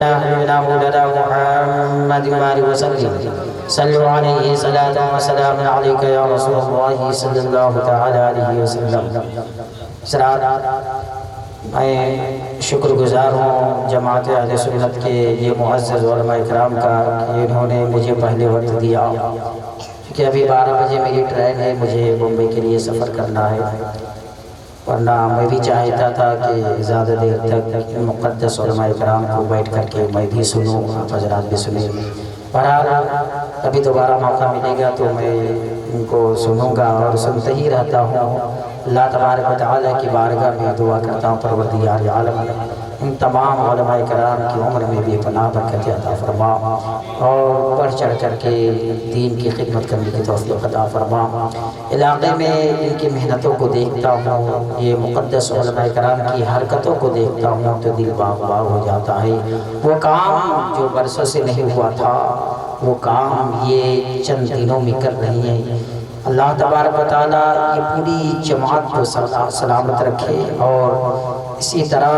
نبينا مولانا محمد وآله وسلم صلوا عليه صلاة وسلام عليك يا رسول الله صلی اللہ تعالی علیہ وسلم۔ میں شکر گزار ہوں جماعت اہل سنت کے یہ معزز علماء اکرام کا کہ انہوں نے مجھے پہلے وقت دیا، کہ ابھی 12 بجے میری ٹرین ہے، مجھے بمبئی کے لیے سفر کرنا ہے، ورنہ میں بھی چاہتا تھا کہ زیادہ دیر تک مقدس علماء اکرام کو بیٹھ کر کے میں بھی سنوں، آپ حضرات بھی سنیں۔ بہرحال ابھی دوبارہ موقع ملے گا تو میں ان کو سنوں گا اور سنتے ہی رہتا ہوں۔ اللہ تبارک و تعالیٰ کی بارگاہ میں دعا کرتا ہوں پروردگار عالم ان تمام علماء کرام کی عمر میں بھی پناہ برکت عطا فرما اور بڑھ چڑھ کر کے دین کی خدمت کرنے کی توفیق عطا فرما۔ علاقے میں ان کی محنتوں کو دیکھتا ہوں، یہ مقدس علماء کرام کی حرکتوں کو دیکھتا ہوں تو دل باغ باغ ہو جاتا ہے۔ وہ کام جو برسوں سے نہیں ہوا تھا وہ کام یہ چند دنوں میں کر رہی ہیں۔ اللہ تبارک و تعالیٰ یہ پوری جماعت کو سلامت رکھے اور اسی طرح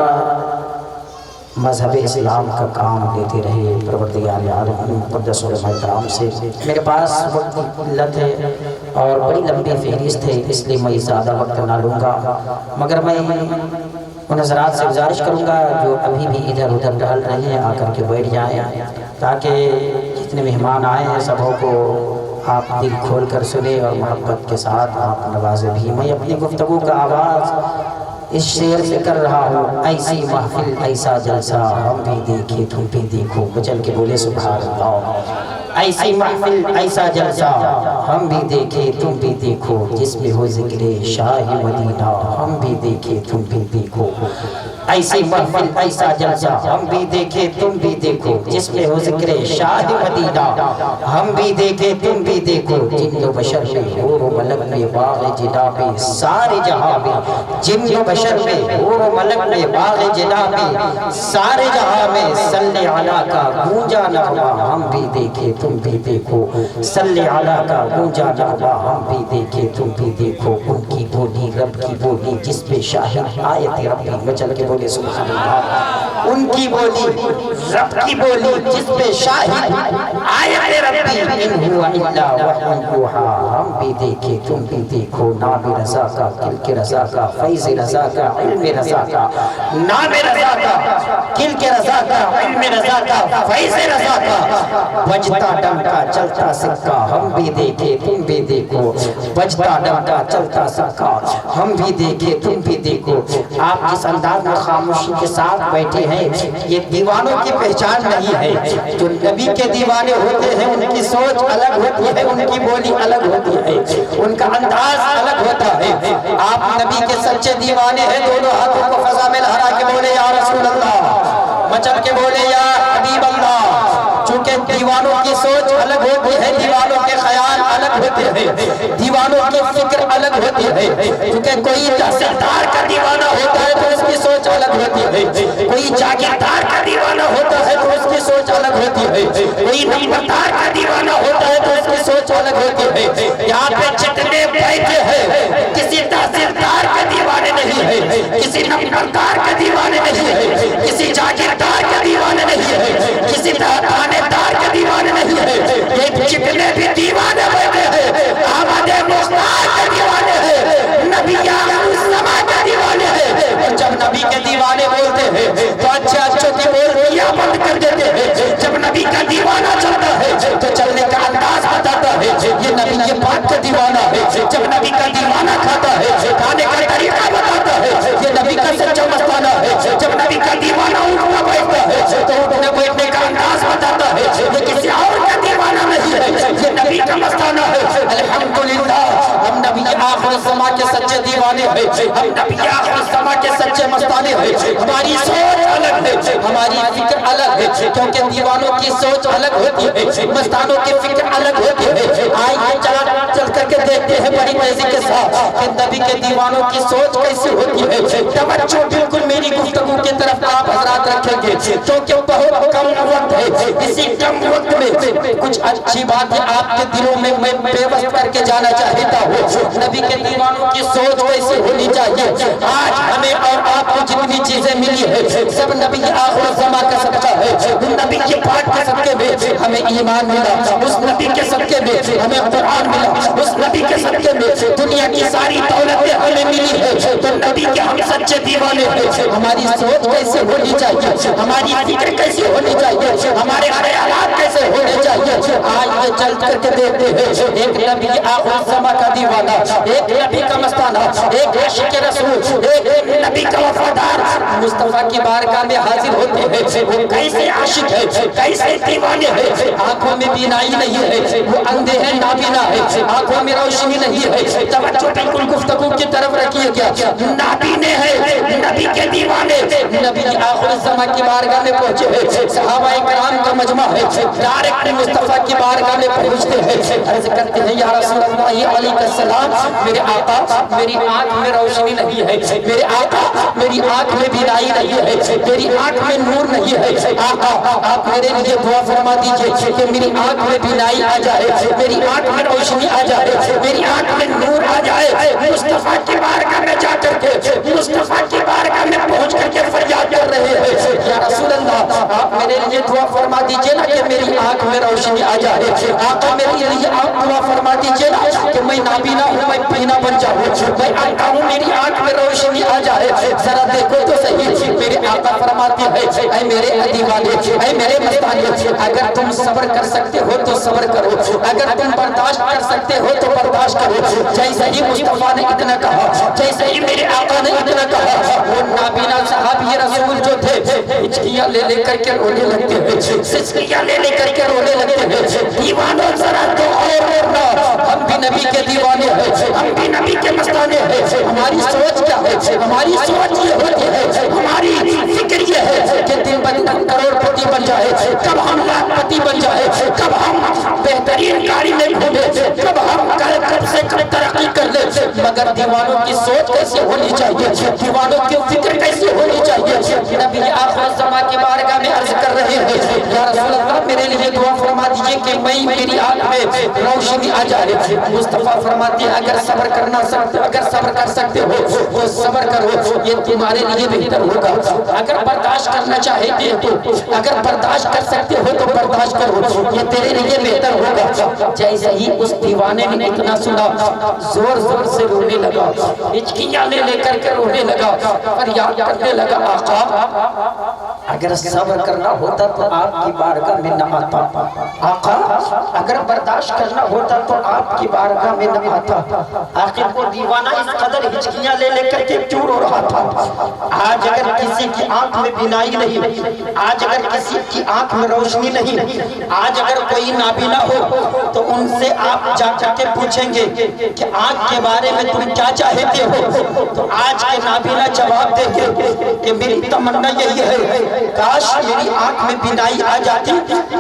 مذہب اسلام کا کام لیتے رہے پروردگار عالم مقدس علماء کرام سے۔ میرے پاس وقت کی قلت ہے اور بڑی لمبی فہرست ہے، اس لیے میں زیادہ وقت نہ لوں گا، مگر میں ان حضرات سے گزارش کروں گا جو ابھی بھی ادھر ادھر ٹہل رہے ہیں آ کر کے بیٹھ جائیں، تاکہ جتنے مہمان آئے ہیں سبوں کو آپ دل کھول کر سنیں اور محبت کے ساتھ آپ نوازے بھی۔ میں اپنی گفتگو کا آغاز اس شعر سے کر رہا ہوں: ایسی محفل ایسا جلسہ ہم بھی دیکھے تم بھی دیکھو، بچل کے بولے سبحان اللہ۔ ایسی محفل ایسا جلسہ ہم بھی دیکھے تم بھی دیکھو، جس میں ہو ذکر شاہ مدینہ ہم بھی دیکھے تم بھی دیکھو۔ ایسی محفل ایسا جلسہ ہم بھی دیکھے تم بھی دیکھو، جس میں ہو ذکر شاہ مدینہ ہم بھی دیکھے تم بھی دیکھو۔ جن و بشر میں حور و ملک میں باغ جناب سارے جہاں میں، جن و بشر میں حور و ملک میں باغ جناب سارے جہاں میں، صلی علیہ کا گونجا نغمہ ہم بھی دیکھے تم بھی دیکھو، صلی علیہ کا گونجا نغمہ ہم بھی دیکھے تم بھی دیکھو۔ ان کی بولی رب کی بولی جس پہ شاہد آیت ربی، مچل کے بولے سبحان اللہ۔ ان کی بولی رب کی بولی جس پہ شاہد آیت ربی، ان ہوا الا وحی یوحی ہم بھی دیکھے تم بھی دیکھو۔ نام رضا کا، کلک رضا کا، فیض رضا کا، علم رضا کا، نام رضا کا، کلک رضا کا، علم رضا کا، فیض رضا کا، بجتا ڈنکا چلتا سکہ ہم بھی دیکھے تم بھی دیکھو، بجتا ڈنکا چلتا سکہ ہم بھی دیکھے تم بھی دیکھو۔ آپ جس انداز میں خاموشی کے ساتھ بیٹھے ہیں یہ دیوانوں کی پہچان نہیں ہے۔ جو نبی کے دیوانے ہوتے ہیں ان کی سوچ الگ ہوتی ہے، ان کی بولی الگ ہوتی ہے، ان کا انداز الگ ہوتا ہے۔ آپ نبی کے سچے دیوانے ہیں، دونوں ہاتھوں کو فضا میں لہرا کے بولے یا رسول اللہ، مچل کے بولے یا حبیب اللہ۔ چونکہ دیوانوں کی سوچ الگ ہوتی ہے، دیوانوں کے خیال الگ ہوتے ہیں، دیوانوں کی فکر الگ ہوتی ہے۔ کیونکہ کوئی تحصیلدار کا دیوانہ ہوتا ہے تو اس کی سوچ الگ ہوتی ہے، کوئی جاگیردار کا دیوانہ ہوتا ہے تو اس کی سوچ الگ ہوتی ہے، کوئی نمبردار کا دیوانہ ہوتا ہے تو اس کی سوچ الگ ہوتی ہے۔ یہاں پہ جتنے بیٹھے ہیں کسی تحصیلدار کا دیوانے نہیں ہے، کسی نمبردار کا دیوانے نہیں ہے، کسی جاگیردار کا دیوانے نہیں ہے، کسی تھانے دار کا دیوانے نہیں ہے۔ یہ جتنے بھی دیوانے بیٹھے ہیں احمد مختار کا دیوانے ہیں، نبی السماء کا دیوانے ہیں۔ اور جب نبی کے دیوانے بولتے ہیں تو اچھے اچھوں کی بولتیاں بند کر دیتے ہیں۔ جب نبی کا دیوانہ چلتا ہے تو چلنے کا انداز بتاتا ہے یہ نبی پاک کا دیوانہ ہے۔ جب نبی کا دیوانہ کھاتا ہے کھانے کا طریقہ بتاتا ہے یہ نبی کا سچا مستانہ ہے۔ جب نبی کا دیوانہ اٹھنا بیٹھتا ہے تو اٹھنے بیٹھنے کا انداز بتاتا ہے یہ کسی اور کا دیوانہ نہیں ہے، یہ نبی کا مستانہ ہے۔ الحمدللہ ہم نبی آخر الزمان کے سچے دیوانے ہیں، ہم نبی آخر الزمان کے سچے مستانے ہیں۔ ہماری سوچ الگ ہے، ہماری فکر الگ ہے، کیونکہ دیوانوں کی سوچ الگ ہوتی ہے، مستانوں کی فکر الگ ہوتی ہے۔ آئیے چل کر کے دیکھتے ہیں بڑی تیزی کے ساتھ کہ نبی کے دیوانوں کی سوچ کیسی ہوتی ہے۔ توجہ بالکل میری گفتگو کی طرف آپ حضرات رکھیں گے کیونکہ بہت کم وقت ہے اسی کم وقت میں کچھ اچھی باتیں آپ کے دلوں میں میں پیوست کر کے جانا چاہتا ہوں۔ نبی کے دیوانوں کی سوچ کیسی ہونی چاہیے؟ آج ہمیں اور آپ کو جتنی چیزیں ملی ہے سب نبی آخر الزمان کا صدقہ ہے۔ نبی کے پاک کے صدقے میں ہمیں ایمان ملا، اس نبی کے صدقے میں ہمیں قرآن ملا، اس نبی کے صدقے میں دنیا کی ساری دولتیں ہمیں ملی ہے۔ تو نبی کے ہم سچے دیوانے ہیں۔ ہماری سوچ کیسے ہونی چاہیے؟ ہماری فکر کیسی ہونی چاہیے؟ ہمارے خیالات کیسے ہونے چاہیے؟ آج یہ چل کر کے دیکھتے ہیں ایک نبی آخر الزمان کا دیوانہ، ایک نبی کا مستانہ، ایک عاشق رسول، ایک نبی کا وفادار مصطفیٰ کی بارگاہ میں حاضر ہوتے ہیں۔ وہ کیسے عاشق ہے، کیسے دیوانے ہیں، آنکھوں میں بینائی نہیں ہے، وہ اندھے ہیں نابینا ہے، آنکھوں میں روشنی نہیں ہے۔ توجہ بالکل گفتگو کی طرف رکھیے گیا، نابینے ہیں، نبی کے دیوانے، نبی کی آخر الزمان کی بارگاہ میں پہنچے ہیں۔ صحابہ کرام کا مجمع ہے، ڈائریکٹ مصطفیٰ کی بارگاہ میں پہنچتے ہیں، عرض کرتے ہیں یا رسول اللہ علیہ السلام، میرے آقا میری آنکھ میں روشنی نہیں ہے، میرے آقا میری آنکھ میں بینائی نہیں ہے، میری آنکھ میں نور نہیں ہے۔ آقا آپ میرے لیے دعا فرما دیجئے کہ میری آنکھ میں بینائی آ جائے، میری آنکھ میں روشنی آ جائے، میری آنکھ میں نور آ جائے۔ مصطفیٰ کی بارگاہ میں جا کر کے، مصطفیٰ کی بارگاہ میں پہنچ کر کے فریاد کر رہے ہیں یا رسول اللہ آپ میرے لیے دعا فرما دیجئے نا کہ میری آنکھ میں روشنی آ جائے۔ آقا میرے لیے آپ دعا فرما دیجئے نا کہ میں نابینا ہوں، میں بینا بن جاؤں، میں آتا ہوں میری آنکھ میں روشنی آ جائے۔ ذرا دیکھو تو صحیح، میرے آقا فرماتے ہیں اے میرے دیوانے، اے میرے مستانے، اگر تم صبر کر سکتے ہو تو صبر کرو، اگر تم برداشت کر سکتے ہو تو برداشت کرو۔ جیسے ہی مصطفیٰ نے اتنا کہا، جیسے ہی میرے آقا نے اتنا کہا، وہ نابینا صحابی رسول جو تھے ہچکیاں لے لے کر کے رونے لگتے ہیں، سسکیاں لے لے کر کے رونے لگتے ہیں۔ دیوانوں ذرا تو اور رونا، ہم بھی نبی کے دیوانے ہیں، ہم بھی نبی کے مستانے ہیں۔ ہماری سوچ کیا ہے؟ ہماری سوچ یہ ہوتی ہے، ہماری فکر یہ ہے کہ دن بدن ہم کروڑ پتی بن جائے، کب ہم لاکھ پتی بن جائے، کب ہم بہترین گاڑی میں گھومے، کب ہم کب سے کب ترقی کر لیں۔ مگر دیوانوں کی سوچ کیسے ہونی چاہیے؟ دیوانوں کی فکر کیسے ہونی چاہیے؟ نبی آخر الزمان کی بارگاہ میں عرض کر رہے ہیں یا رسول اللہ میرے لیے دعا فرما دیجئے کہ میری آنکھ میں روشنی آ جائے۔ مصطفیٰ فرماتے ہیں اگر صبر کر سکتے ہو تو صبر کرو، یہ تمہارے لیے بہتر ہوگا۔ اگر برداشت کرنا چاہتے ہو تو، اگر برداشت کر سکتے ہو تو برداشت کرو، یہ تیرے لیے بہتر ہوگا۔ جیسے ہی اس دیوانے نے اتنا سنا، زور زور سے رونے لگا، ہچکیاں لے لے کر کے رونے لگا، فریاد کرنے لگا آقا اگر صبر کرنا ہوتا تو آپ کی بارگاہ میں نہ آتا، آقا اگر برداشت کرنا ہوتا تو آپ کی بارگاہ میں نہ آتا۔ آخر وہ دیوانہ اس قدر ہچکیاں لے لے کر کے کیوں رو رہا تھا؟ آج اگر کسی کی آنکھ میں بینائی نہیں، آج اگر کسی کی آنکھ میں روشنی نہیں، آج اگر کوئی نابینا ہو تو ان سے آپ جا کر کے پوچھیں گے کہ آنکھ کے بارے میں تم کیا چاہتے ہو، تو آج کے نابینا جواب دیں گے کہ میری تمنا یہی ہے کاش میری آنکھ میں بینائی آ جاتی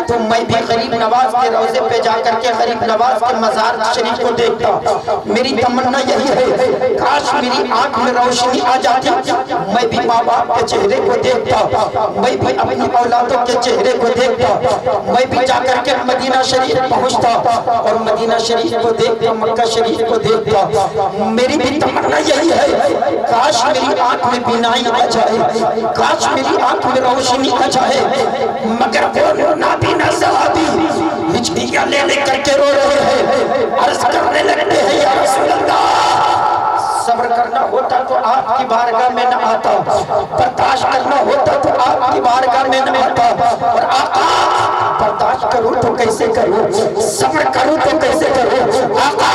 تو میں بھی غریب نواز کے روزے پہ جا کر کے غریب نواز کے مزار شریف کو دیکھتا۔ میری تمنا یہی ہے کاش میری آنکھ میں روشنی آ جاتی، میں بھی ماں باپ کے چہرے کو دیکھتا، میں بھی اپنی اولادوں کے چہرے کو دیکھتا، میں بھی جا کر کے مدینہ شریف پہنچتا اور مدینہ شریف کو دیکھتا، مکہ شریف کو دیکھتا۔ میری بھی تمنا یہی ہے کاش میری آنکھ میں بینائی آ جائے، کاش میری آنکھ میں روشنی آ جائے۔ مگر وہ نابینا صحابی ہچکیاں لے لے کر کے رو رہے ہیں، عرض کرنے لگتے ہیں یا رسول اللہ صبر کرنا ہوتا تو آپ کی بارگاہ میں نہ آتا، برداشت کرنا ہوتا تو آپ کی بارگاہ میں نہ آتا، اور آقا برداشت کروں تو کیسے کروں، صبر کروں تو کیسے کروں؟ آقا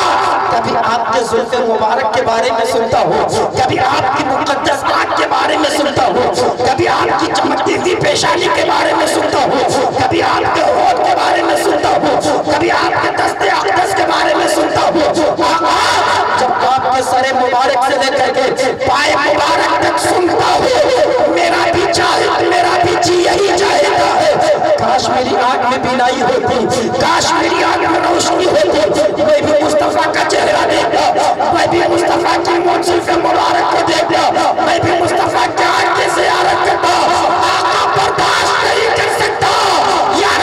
کبھی آپ کے زلف مبارک کے بارے میں سنتا ہوں، کبھی آپ کی مقدس آنکھ کے بارے میں سنتا ہوں، کبھی آپ کی چمکتی ہوئی پیشانی کے بارے میں سنتا ہوں، کبھی آپ کے ہونٹ کے بارے میں سنتا ہوں، کبھی آپ کے دست اقدس کے بارے میں سنتا ہوں۔ آقا جب آپ کے سر مبارک سے لے کر کے پائے مبارک تک سنتا ہوں، میرا بھی جی یہی چاہتا ہے کاش میری آنکھ میں بینائی ہوتی، کاش میری آنکھ میں روشنی ہوتی، میں بھی مصطفیٰ کا چہرہ دیکھتا، میں بھی مصطفیٰ کی منصف مبارک کو دیکھتا، میں بھی مصطفیٰ کی آنکھ کی زیارت کرتا۔ آقا برداشت نہیں کر سکتا یا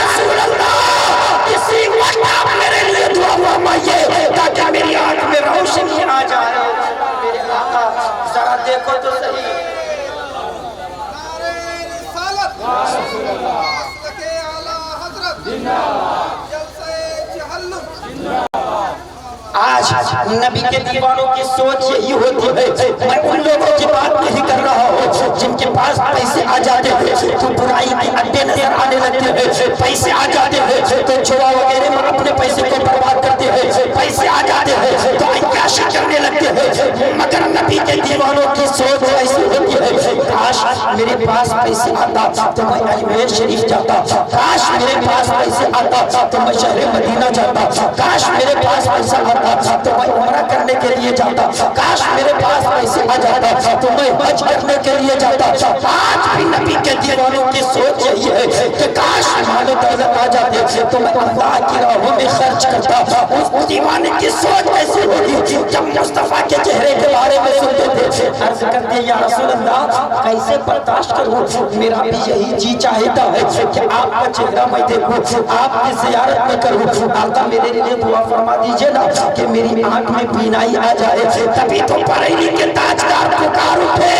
آج نبی کے دیوانوں کی سوچ یہی ہوتی ہے، میں ان لوگوں کی بات نہیں کر رہا ہوں جن کے پاس پیسے آ جاتے ہیں تو برائی کے اڈے نظر آنے لگتے ہیں، پیسے آ جاتے ہیں تو جوا وغیرہ میں اپنے پیسے کو برباد کرتے ہیں، پیسے آ جاتے ہیں تو عیاشی کرنے لگتے ہیں، مگر نبی کے دیوانوں کی سوچ ایسی ہوتی ہے، کاش میرے پاس پیسے آتا تو میں اجمیر شریف جاتا، کاش میرے پاس پیسے آتا تو میں شہر مدینہ جاتا، کاش میرے پاس پیسہ آتا تو میں عمرہ کرنے کے لیے جاتا، کاش میرے پاس پیسے آ جاتا تو میں حج کرنے کے لیے جاتا۔ آج بھی نبی کے دیوانوں کی سوچ یہی ہے کہ کاش مال و دولت آ جاتے تو میں اللہ کی راہوں میں خرچ کرتا۔ اس دیوانے کی سوچ ایسی ہوگی جب مصطفیٰ کے چہرے کے بارے میں سنتے تھے، عرض کرتے یا رسول اللہ کیسے برداشت کروں، میرا بھی یہی جی چاہتا ہے کہ آپ کا چہرہ میں دیکھوں، آپ کی زیارت میں کروں، آقا میرے لیے دعا فرما دیجئے نا کہ میری آنکھ میں بینائی آ جائے۔ تبھی تو بریلی کے تاجدار پکار اٹھے،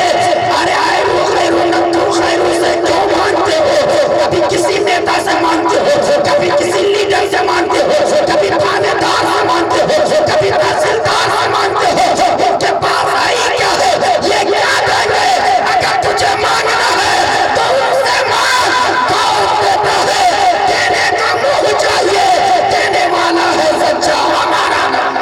ارے آئے وہ خیرو نتو خیرو سے کیوں مانتے ہو، کبھی کسی نیتا سے مانتے ہو، کبھی کسی لیڈر سے مانتے ہو، کبھی تھانے دار سے مانتے ہو، کبھی تحصیلدار سے مانتے ہو، ان کے پاس آئی کیا ہے یہ کیا دیں گے، اگر تجھے مانگنا ہے تو ان سے مانگ، کون دیتا ہے دینے کا منہ چاہیے، دینے والا ہے سچا ہمارا نام،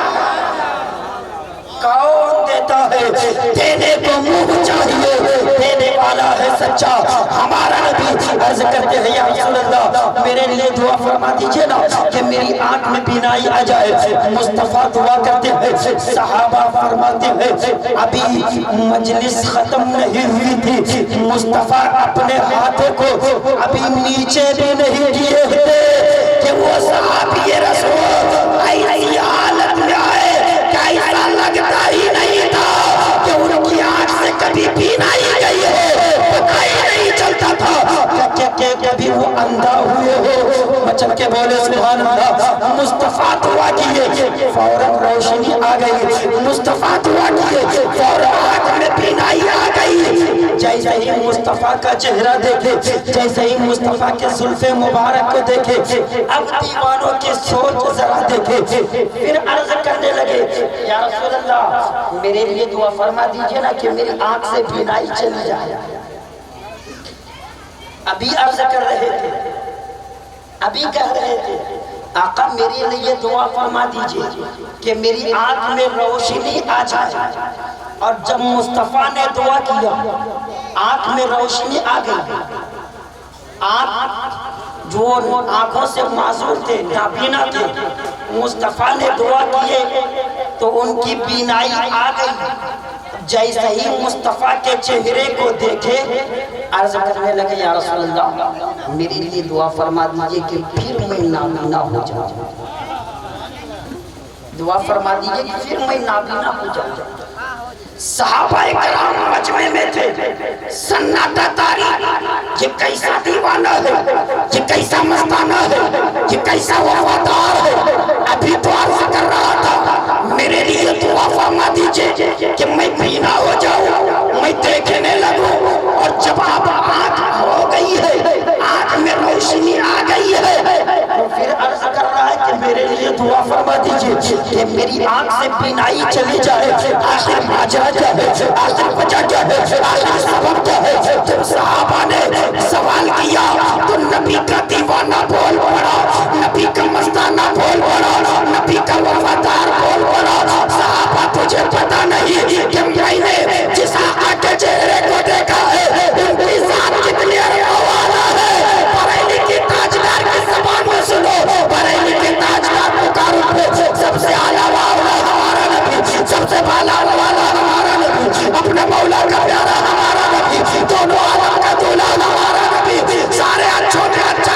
کون دیتا ہے دینے کو منہ چاہیے، دینے والا ہے سچا ہمارا نبی۔ عرض کرتے ہیں یا رسول اللہ میرے لیے دعا فرما دیجئے نا کہ میری آنکھ میں بینائی آ جائے۔ مصطفیٰ دعا کرتے ہیں، صحابہ فرماتے ہیں ابھی مجلس ختم نہیں ہوئی تھی، مصطفیٰ اپنے ہاتھوں کو ابھی نیچے بھی نہیں کیے تھے کہ وہ صحابی رسول ایسی حالت میں آئے کہ ایسا لگتا ہی نہیں تھا کہ ان کی آنکھ سے کبھی بینائی گئی ہے، پتہ ہی نہیں چلتا تھا کہ کبھی وہ اندھا ہوئے ہو۔ مچل کے بولے سبحان اللہ۔ مصطفیٰ دعا کیے فوراً روشنی آ گئی، مصطفیٰ دعا کیے فوراً آنکھ میں بینائی آ گئی۔ جیسے ہی مصطفیٰ کا چہرہ دیکھے، جیسے ہی مصطفیٰ کے زلف مبارک کو دیکھے، اب دیوانوں کی سوچ ذرا دیکھے، پھر عرض کرنے لگے یا رسول اللہ میرے لیے دعا فرما دیجئے نا کہ میری آنکھ سے بینائی چلی جائے۔ ابھی عرض کر رہے تھے، ابھی کہہ رہے تھے آقا میرے لیے دعا فرما دیجئے کہ میری آنکھ میں روشنی آ جائے، اور جب مصطفیٰ نے دعا کیا آنکھ میں روشنی آ گئی۔ آنکھ جو آنکھوں سے معذور تھے، نابینا تھے، مصطفیٰ نے دعا کیے تو ان کی بینائی آ گئی۔ جیسے ہی مصطفیٰ کے چہرے کو دیکھے عرض کرنے لگے یا رسول اللہ میرے لیے دعا فرما دیجئے کہ پھر میں نابینا ہو جاؤں، دعا فرما دیجئے کہ پھر میں نابینا ہو جاؤں۔ صحابہ کرام مجمع میں تھے، سناٹا تاری، یہ کیسا دیوانہ ہے، یہ کیسا مستانہ ہے، یہ کیسا وفادار ہے۔ ابھی تو عرض کر رہا تھا میرے لیے دعا فرما دیجئے کہ میں بینا ہو جاؤں، میں دیکھنے لگوں، اور جب آپ آنکھ ہو گئی ہے، آنکھ میں روشنی آ گئی ہے، تو پھر عرض کر رہا ہے کہ میرے لیے دعا فرما دیجئے کہ میری آنکھ سے بینائی چلی جائے۔ آخر ماجرا کیا ہے، آخر وجہ کیا ہے، آخر سبب کیا ہے؟ جب صحابہ نے سوال کیا تو نبی کا دیوانہ بول پڑا، نبی کا مستانہ بول پڑا، نبی کا وفادار بول پڑا۔ صحابہ تجھے پتہ نہیں کہ میں نے جس آقا کے چہرے کو دیکھا ہے ان کی ذات کتنی عربہ والا ہے۔ بریلی کی تاجدار کی زبان میں سنو، بریلی کی تاجدار پکار اٹھے، سب سے اعلیٰ والا ہمارا نبی، سب سے بالا والا ہمارا نبی، اپنے مولا کا پیارا ہمارا نبی، دونوں عالم کا دولہ ہمارا نبی، سارے اچھوں میں اچھا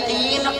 3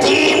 3